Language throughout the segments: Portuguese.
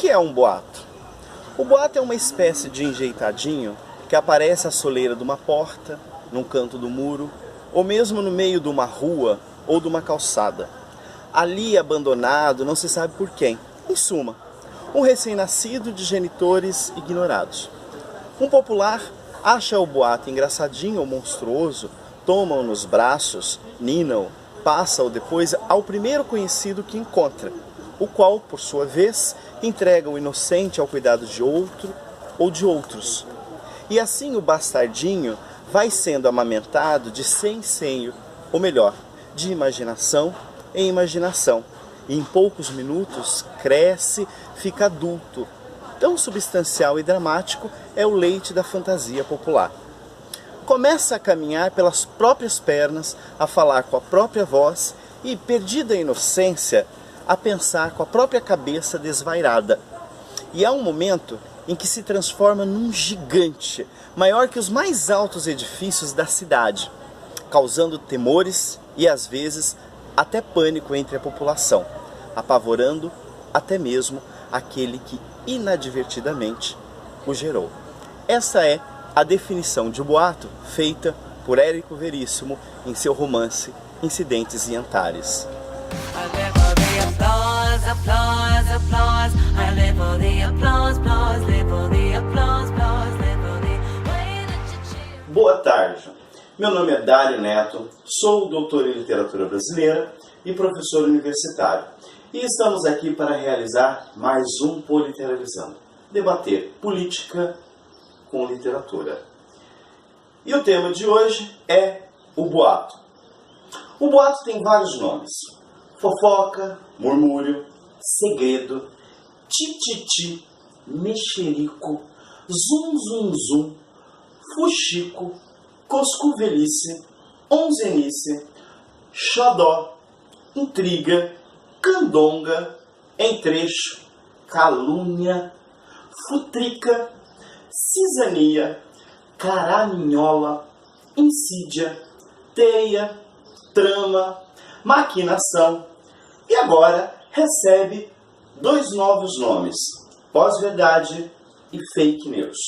que é um boato? O boato é uma espécie de enjeitadinho que aparece à soleira de uma porta, num canto do muro, ou mesmo no meio de uma rua ou de uma calçada. Ali abandonado, não se sabe por quem. Em suma, um recém-nascido de genitores ignorados. Um popular acha o boato engraçadinho ou monstruoso, toma-o nos braços, nina-o, passa-o depois ao primeiro conhecido que encontra, o qual, por sua vez, entrega o inocente ao cuidado de outro ou de outros. E assim o bastardinho vai sendo amamentado de sem em senho, ou melhor, de imaginação em imaginação. E em poucos minutos cresce, fica adulto. Tão substancial e dramático é o leite da fantasia popular. Começa a caminhar pelas próprias pernas, a falar com a própria voz e, perdida a inocência, a pensar com a própria cabeça desvairada. E há um momento em que se transforma num gigante, maior que os mais altos edifícios da cidade, causando temores e, às vezes, até pânico entre a população, apavorando até mesmo aquele que inadvertidamente o gerou. Essa é a definição de boato feita por Érico Veríssimo em seu romance Incidentes e Antares. Boa tarde, meu nome é Dário Neto, sou doutor em literatura brasileira e professor universitário. E estamos aqui para realizar mais um Politeralizando, debater política com literatura. E o tema de hoje é o boato. O boato tem vários nomes: fofoca, murmúrio, segredo, tititi, mexerico, zum zum zum, fuxico, coscuvelice, onzenice, xodó, intriga, candonga, entrecho, calúnia, futrica, cisania, caraminhola, insídia, teia, trama, maquinação. E agora recebe dois novos nomes: pós-verdade e fake news.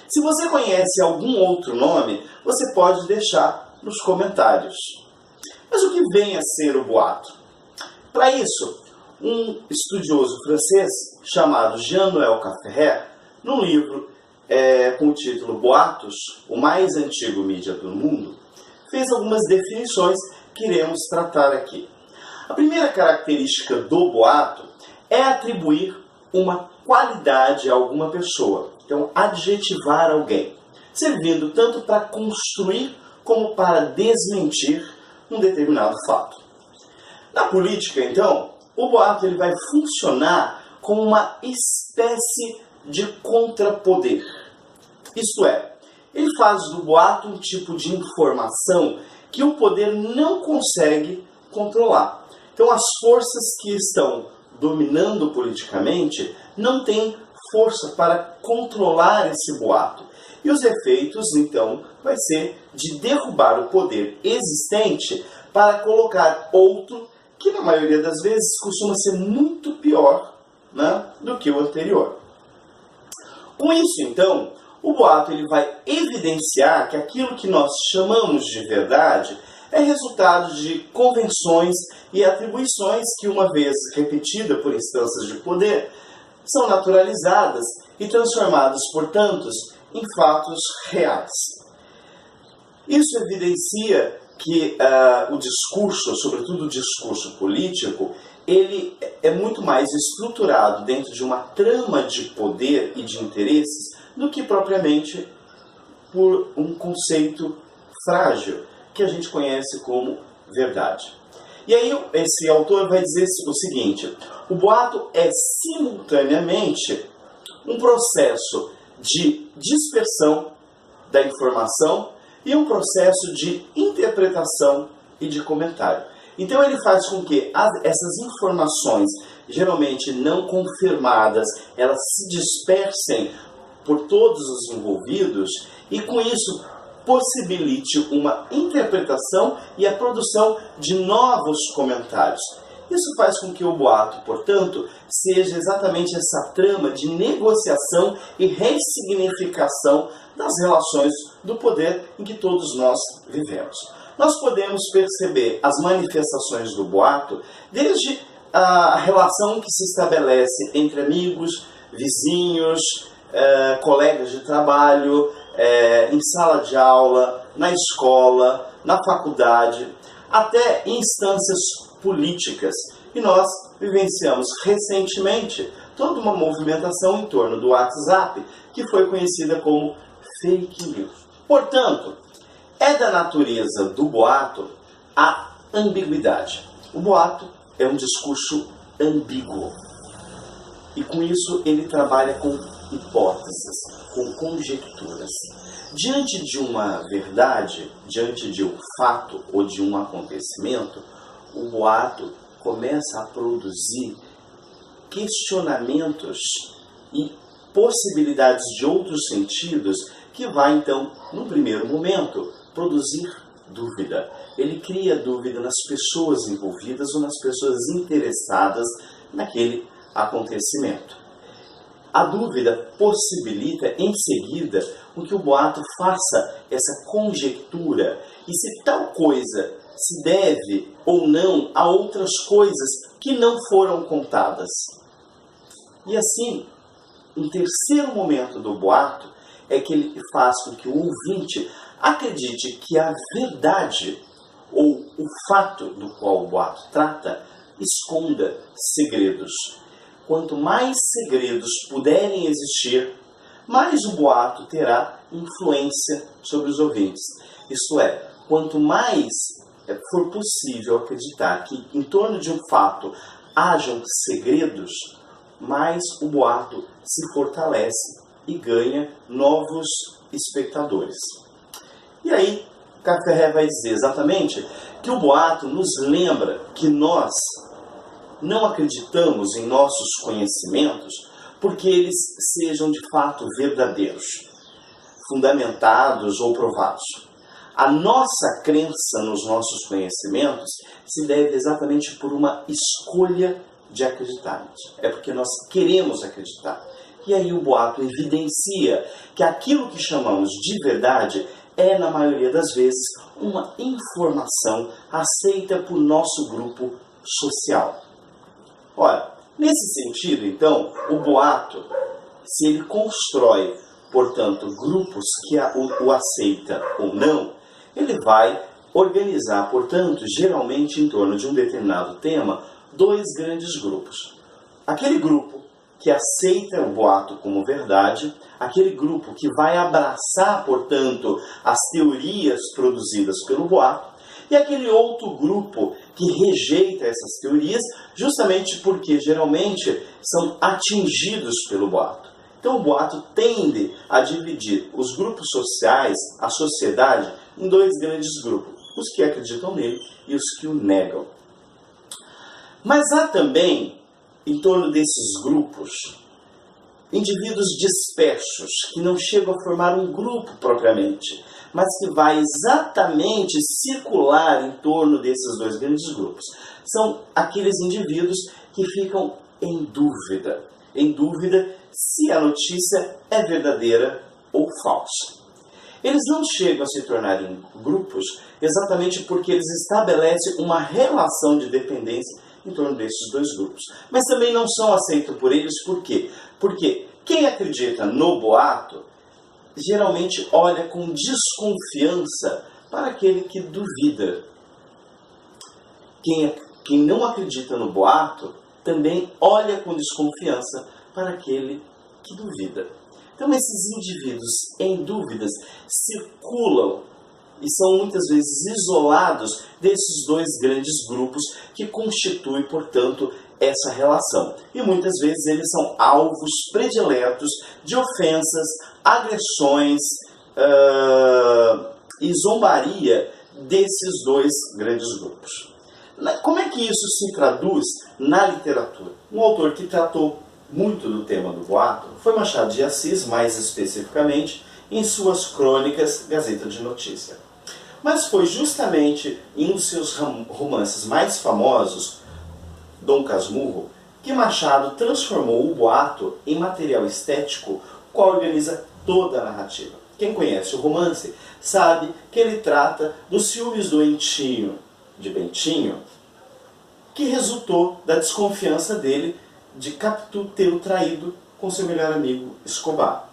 Se você conhece algum outro nome, você pode deixar nos comentários. Mas o que vem a ser o boato? Para isso, um estudioso francês chamado Jean-Noël Cafferret, num livro com o título Boatos, o mais antigo mídia do mundo, fez algumas definições que iremos tratar aqui. A primeira característica do boato é atribuir uma qualidade a alguma pessoa, então adjetivar alguém, servindo tanto para construir como para desmentir um determinado fato. Na política, então, o boato ele vai funcionar como uma espécie de contrapoder. Isto é, ele faz do boato um tipo de informação que o poder não consegue controlar. Então, as forças que estão dominando politicamente não têm força para controlar esse boato. E os efeitos, então, vai ser de derrubar o poder existente para colocar outro que, na maioria das vezes, costuma ser muito pior, né, do que o anterior. Com isso, então, o boato ele vai evidenciar que aquilo que nós chamamos de verdade é resultado de convenções e atribuições que, uma vez repetida por instâncias de poder, são naturalizadas e transformadas, portanto, em fatos reais. Isso evidencia que o discurso, sobretudo o discurso político, ele é muito mais estruturado dentro de uma trama de poder e de interesses do que propriamente por um conceito frágil que a gente conhece como verdade. E aí esse autor vai dizer o seguinte: o boato é simultaneamente um processo de dispersão da informação e um processo de interpretação e de comentário. Então ele faz com que essas informações, geralmente não confirmadas, elas se dispersem por todos os envolvidos e com isso possibilite uma interpretação e a produção de novos comentários. Isso faz com que o boato, portanto, seja exatamente essa trama de negociação e ressignificação das relações do poder em que todos nós vivemos. Nós podemos perceber as manifestações do boato desde a relação que se estabelece entre amigos, vizinhos, colegas de trabalho, em sala de aula, na escola, na faculdade, até em instâncias políticas. E nós vivenciamos recentemente toda uma movimentação em torno do WhatsApp, que foi conhecida como fake news. Portanto, é da natureza do boato a ambiguidade. O boato é um discurso ambíguo. E com isso ele trabalha com hipóteses, com conjecturas. Diante de uma verdade, diante de um fato ou de um acontecimento, o boato começa a produzir questionamentos e possibilidades de outros sentidos que vai, então, no primeiro momento, produzir dúvida. Ele cria dúvida nas pessoas envolvidas ou nas pessoas interessadas naquele acontecimento. A dúvida possibilita, em seguida, com que o boato faça essa conjectura e se tal coisa se deve ou não a outras coisas que não foram contadas. E assim, um terceiro momento do boato é que ele faz com que o ouvinte acredite que a verdade ou o fato do qual o boato trata esconda segredos. Quanto mais segredos puderem existir, mais o boato terá influência sobre os ouvintes. Isto é, quanto mais for possível acreditar que em torno de um fato hajam segredos, mais o boato se fortalece e ganha novos espectadores. E aí, Café vai dizer exatamente que o boato nos lembra que nós não acreditamos em nossos conhecimentos porque eles sejam de fato verdadeiros, fundamentados ou provados. A nossa crença nos nossos conhecimentos se deve exatamente por uma escolha de acreditar. É porque nós queremos acreditar. E aí o boato evidencia que aquilo que chamamos de verdade é, na maioria das vezes, uma informação aceita por nosso grupo social. Ora, nesse sentido, então, o boato, se ele constrói, portanto, grupos que o aceitam ou não, ele vai organizar, portanto, geralmente em torno de um determinado tema, dois grandes grupos. Aquele grupo que aceita o boato como verdade, aquele grupo que vai abraçar, portanto, as teorias produzidas pelo boato, e aquele outro grupo que rejeita essas teorias, justamente porque geralmente são atingidos pelo boato. Então o boato tende a dividir os grupos sociais, a sociedade, em dois grandes grupos, os que acreditam nele e os que o negam. Mas há também, em torno desses grupos, indivíduos dispersos, que não chegam a formar um grupo propriamente, mas que vai exatamente circular em torno desses dois grandes grupos. São aqueles indivíduos que ficam em dúvida se a notícia é verdadeira ou falsa. Eles não chegam a se tornar em grupos exatamente porque eles estabelecem uma relação de dependência em torno desses dois grupos. Mas também não são aceitos por eles, por quê? Porque quem acredita no boato geralmente olha com desconfiança para aquele que duvida. Quem não acredita no boato também olha com desconfiança para aquele que duvida. Então esses indivíduos em dúvidas circulam e são muitas vezes isolados desses dois grandes grupos que constituem, portanto, essa relação. E muitas vezes eles são alvos prediletos de ofensas, agressões e zombaria desses dois grandes grupos. Como é que isso se traduz na literatura? Um autor que tratou muito do tema do boato foi Machado de Assis, mais especificamente em suas crônicas Gazeta de Notícia. Mas foi justamente em um dos seus romances mais famosos, Dom Casmurro, que Machado transformou o boato em material estético, qual organiza toda a narrativa. Quem conhece o romance sabe que ele trata dos ciúmes doentio de Bentinho, que resultou da desconfiança dele de Capitu ter o traído com seu melhor amigo Escobar.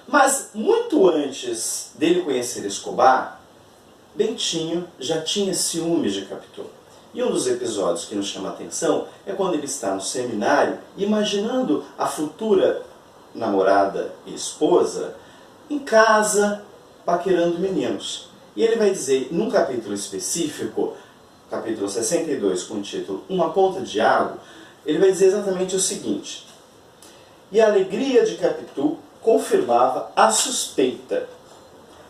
Mas muito antes dele conhecer Escobar, Bentinho já tinha ciúmes de Capitu. E um dos episódios que nos chama a atenção é quando ele está no seminário, imaginando a futura namorada e esposa em casa, paquerando meninos. E ele vai dizer, num capítulo específico, capítulo 62, com o título Uma Ponta de Água, ele vai dizer exatamente o seguinte: e a alegria de Capitu confirmava a suspeita.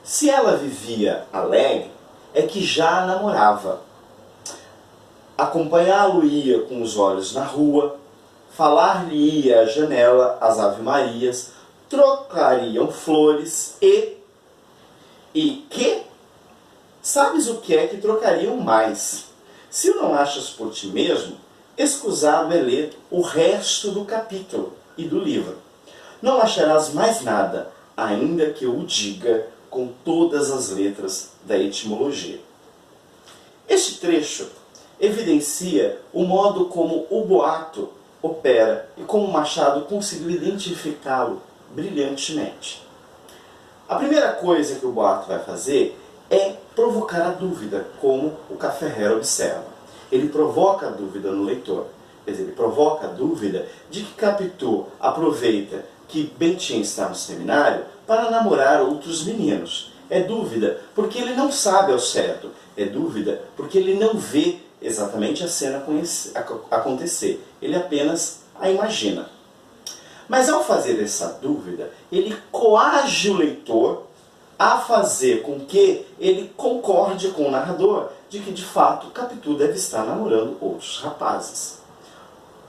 Se ela vivia alegre, é que já a namorava. Acompanhá-lo ia com os olhos na rua, falar-lhe ia à janela as ave-marias, trocariam flores e que? Sabes o que é que trocariam mais? Se o não achas por ti mesmo, escusado é ler o resto do capítulo e do livro. Não acharás mais nada, ainda que eu o diga com todas as letras da etimologia. Este trecho evidencia o modo como o boato opera e como Machado conseguiu identificá-lo brilhantemente. A primeira coisa que o boato vai fazer é provocar a dúvida, como o Cafferrer observa. Ele provoca a dúvida no leitor. Quer dizer, ele provoca a dúvida de que Capitu aproveita que Bentinho está no seminário para namorar outros meninos. É dúvida porque ele não sabe ao certo. É dúvida porque ele não vê exatamente a cena acontecer. Ele apenas a imagina. Mas ao fazer essa dúvida, ele coage o leitor a fazer com que ele concorde com o narrador de que, de fato, Capitu deve estar namorando outros rapazes.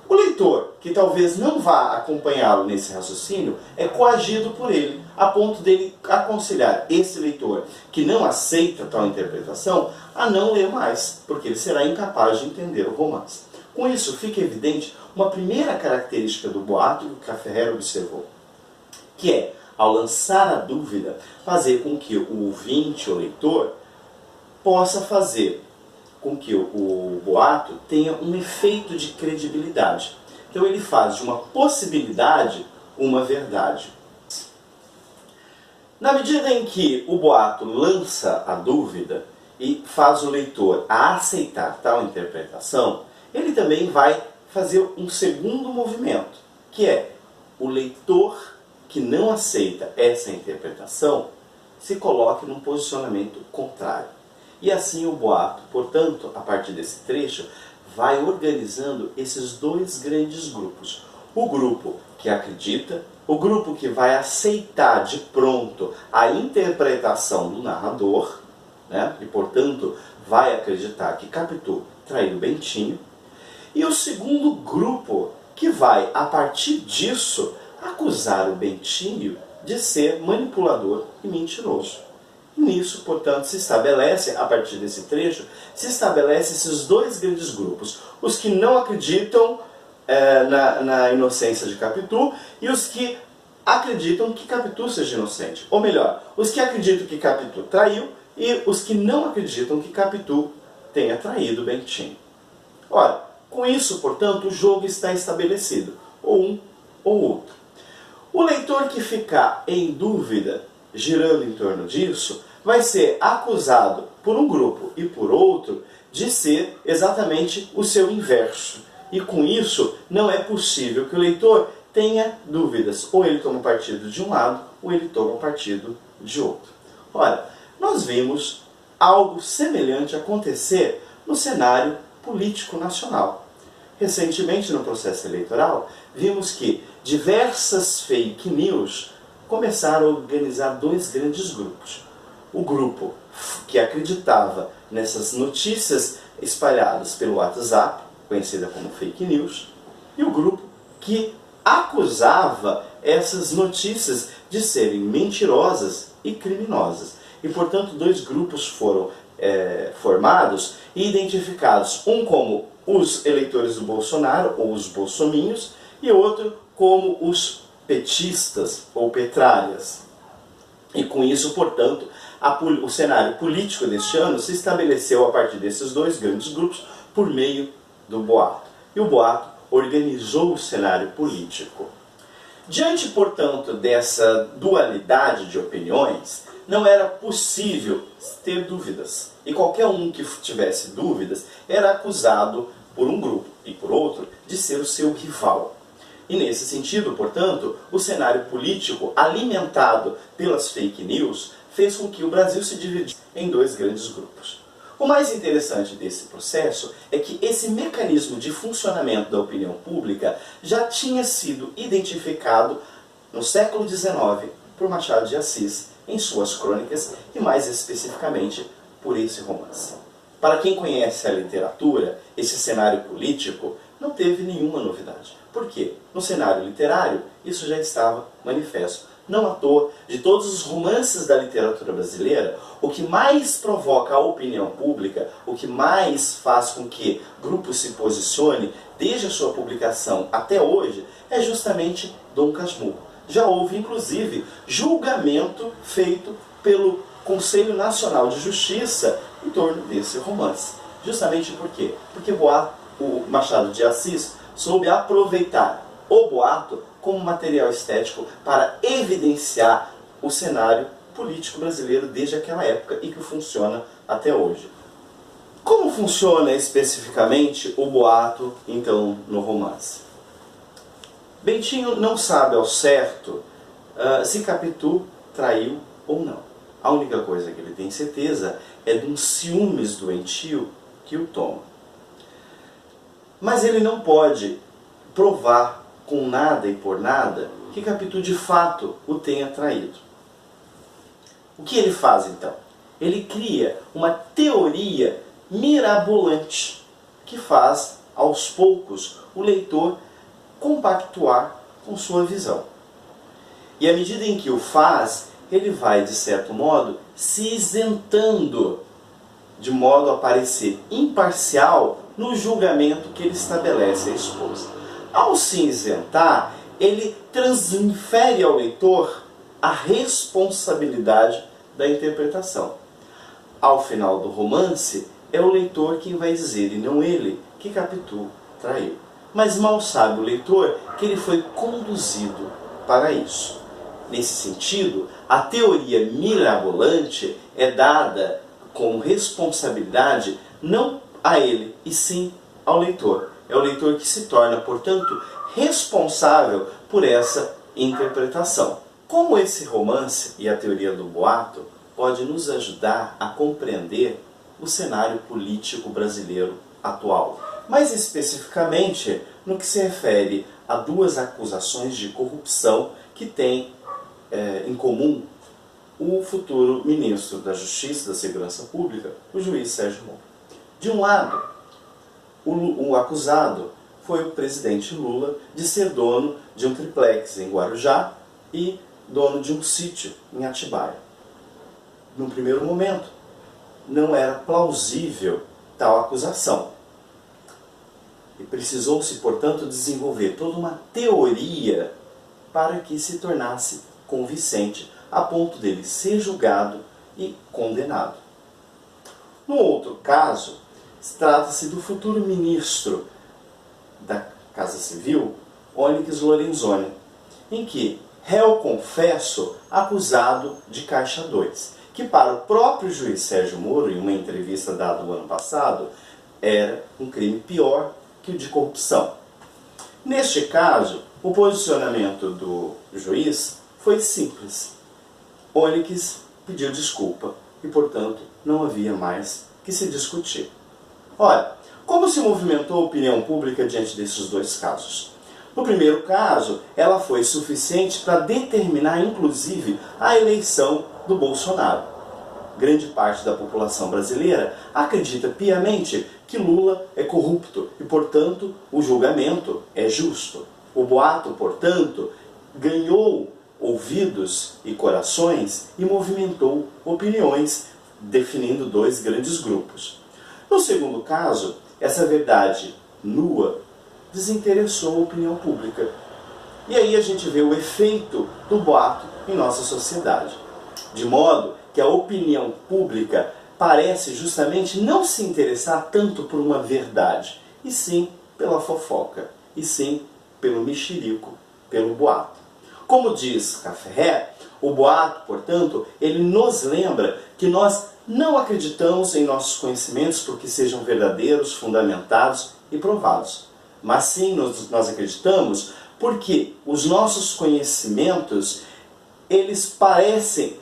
O leitor, que talvez não vá acompanhá-lo nesse raciocínio, é coagido por ele, a ponto dele aconselhar esse leitor, que não aceita tal interpretação, a não ler mais, porque ele será incapaz de entender o romance. Com isso, fica evidente uma primeira característica do boato que o Cafferrer observou, que é, ao lançar a dúvida, fazer com que o ouvinte, o leitor, possa fazer com que o boato tenha um efeito de credibilidade. Então ele faz de uma possibilidade uma verdade. Na medida em que o boato lança a dúvida e faz o leitor a aceitar tal interpretação, ele também vai fazer um segundo movimento, que é o leitor que não aceita essa interpretação se coloque num posicionamento contrário. E assim o boato, portanto, a partir desse trecho, vai organizando esses dois grandes grupos. O grupo que acredita, o grupo que vai aceitar de pronto a interpretação do narrador, né? E, portanto, vai acreditar que Capitu traiu Bentinho. E o segundo grupo que vai, a partir disso, acusar o Bentinho de ser manipulador e mentiroso. Nisso, portanto, se estabelece, a partir desse trecho, se estabelece esses dois grandes grupos. Os que não acreditam na inocência de Capitu e os que acreditam que Capitu seja inocente. Ou melhor, os que acreditam que Capitu traiu e os que não acreditam que Capitu tenha traído Bentinho. Ora, com isso, portanto, o jogo está estabelecido, ou um ou outro. O leitor que ficar em dúvida, girando em torno disso, vai ser acusado por um grupo e por outro de ser exatamente o seu inverso. E com isso não é possível que o leitor tenha dúvidas. Ou ele toma partido de um lado, ou ele toma partido de outro. Ora, nós vimos algo semelhante acontecer no cenário político nacional. Recentemente, no processo eleitoral, vimos que diversas fake news começaram a organizar dois grandes grupos. O grupo que acreditava nessas notícias espalhadas pelo WhatsApp, conhecida como fake news, e o grupo que acusava essas notícias de serem mentirosas e criminosas. E, portanto, dois grupos foram formados e identificados, um como os eleitores do Bolsonaro, ou os bolsominhos, e outro como os petistas, ou petralhas. E com isso, portanto, o cenário político deste ano se estabeleceu a partir desses dois grandes grupos por meio do boato. E o boato organizou o cenário político. Diante, portanto, dessa dualidade de opiniões, não era possível ter dúvidas. E qualquer um que tivesse dúvidas era acusado por um grupo e por outro de ser o seu rival. E nesse sentido, portanto, o cenário político alimentado pelas fake news fez com que o Brasil se dividisse em dois grandes grupos. O mais interessante desse processo é que esse mecanismo de funcionamento da opinião pública já tinha sido identificado no século XIX por Machado de Assis em suas crônicas e mais especificamente por esse romance. Para quem conhece a literatura, esse cenário político não teve nenhuma novidade. Por quê? No cenário literário, isso já estava manifesto. Não à toa, de todos os romances da literatura brasileira, o que mais provoca a opinião pública, o que mais faz com que grupos se posicione, desde a sua publicação até hoje, é justamente Dom Casmurro. Já houve, inclusive, julgamento feito pelo Conselho Nacional de Justiça em torno desse romance. Justamente por quê? Porque o Machado de Assis soube aproveitar o boato como material estético para evidenciar o cenário político brasileiro desde aquela época e que funciona até hoje. Como funciona especificamente o boato, então, no romance? Bentinho não sabe ao certo se Capitu traiu ou não. A única coisa que ele tem certeza é de um ciúmes doentio que o toma. Mas ele não pode provar com nada e por nada que Capitu de fato o tenha traído. O que ele faz então? Ele cria uma teoria mirabolante que faz aos poucos o leitor compactuar com sua visão. E à medida em que o faz, ele vai, de certo modo, se isentando de modo a parecer imparcial no julgamento que ele estabelece à esposa. Ao se isentar, ele transfere ao leitor a responsabilidade da interpretação. Ao final do romance, é o leitor quem vai dizer, e não ele, que Capitu traiu. Mas mal sabe o leitor que ele foi conduzido para isso. Nesse sentido, a teoria mirabolante é dada como responsabilidade não a ele, e sim ao leitor. É o leitor que se torna, portanto, responsável por essa interpretação. Como esse romance e a teoria do boato pode nos ajudar a compreender o cenário político brasileiro atual? Mais especificamente, no que se refere a duas acusações de corrupção que têm em comum o futuro ministro da Justiça e da Segurança Pública, o juiz Sérgio Moro. De um lado, o acusado foi o presidente Lula de ser dono de um triplex em Guarujá e dono de um sítio em Atibaia. Num primeiro momento, não era plausível tal acusação. E precisou-se, portanto, desenvolver toda uma teoria para que se tornasse convincente, a ponto dele ser julgado e condenado. No outro caso, trata-se do futuro ministro da Casa Civil, Onyx Lorenzoni, em que réu confesso acusado de Caixa 2, que para o próprio juiz Sérgio Moro, em uma entrevista dada no ano passado, era um crime pior que o de corrupção. Neste caso, o posicionamento do juiz foi simples. Onyx pediu desculpa e, portanto, não havia mais que se discutir. Ora, como se movimentou a opinião pública diante desses dois casos? No primeiro caso, ela foi suficiente para determinar, inclusive, a eleição do Bolsonaro. Grande parte da população brasileira acredita piamente que Lula é corrupto e, portanto, o julgamento é justo. O boato, portanto, ganhou ouvidos e corações e movimentou opiniões, definindo dois grandes grupos. No segundo caso, essa verdade nua, desinteressou a opinião pública. E aí a gente vê o efeito do boato em nossa sociedade. De modo que a opinião pública parece justamente não se interessar tanto por uma verdade, e sim pela fofoca, e sim pelo mexerico, pelo boato. Como diz Café, o boato, portanto, ele nos lembra que nós não acreditamos em nossos conhecimentos porque sejam verdadeiros, fundamentados e provados. Mas sim, nós acreditamos porque os nossos conhecimentos, eles parecem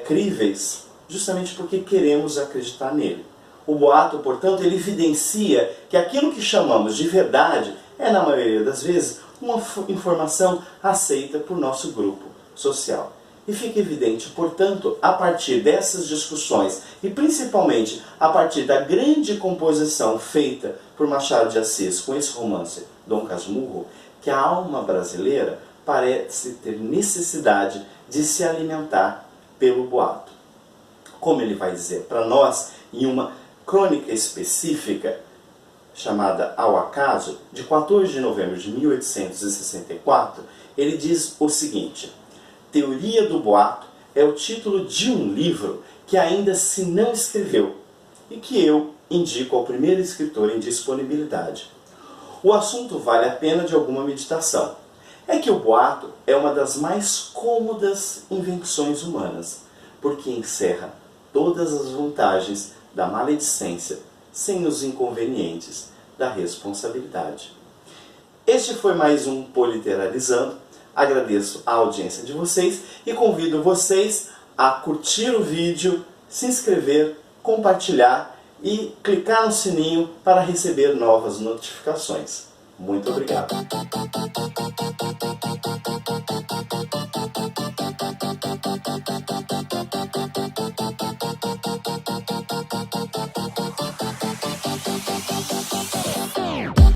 críveis, justamente porque queremos acreditar nele. O boato, portanto, ele evidencia que aquilo que chamamos de verdade é, na maioria das vezes, uma informação aceita por nosso grupo social. E fica evidente, portanto, a partir dessas discussões, e principalmente a partir da grande composição feita por Machado de Assis com esse romance Dom Casmurro, que a alma brasileira parece ter necessidade de se alimentar pelo boato. Como ele vai dizer para nós em uma crônica específica chamada Ao Acaso, de 14 de novembro de 1864, ele diz o seguinte: Teoria do Boato é o título de um livro que ainda se não escreveu e que eu indico ao primeiro escritor em disponibilidade. O assunto vale a pena de alguma meditação. É que o boato é uma das mais cômodas invenções humanas, porque encerra todas as vantagens da maledicência, sem os inconvenientes da responsabilidade. Este foi mais um Politeralizando. Agradeço a audiência de vocês e convido vocês a curtir o vídeo, se inscrever, compartilhar e clicar no sininho para receber novas notificações. Muito obrigado!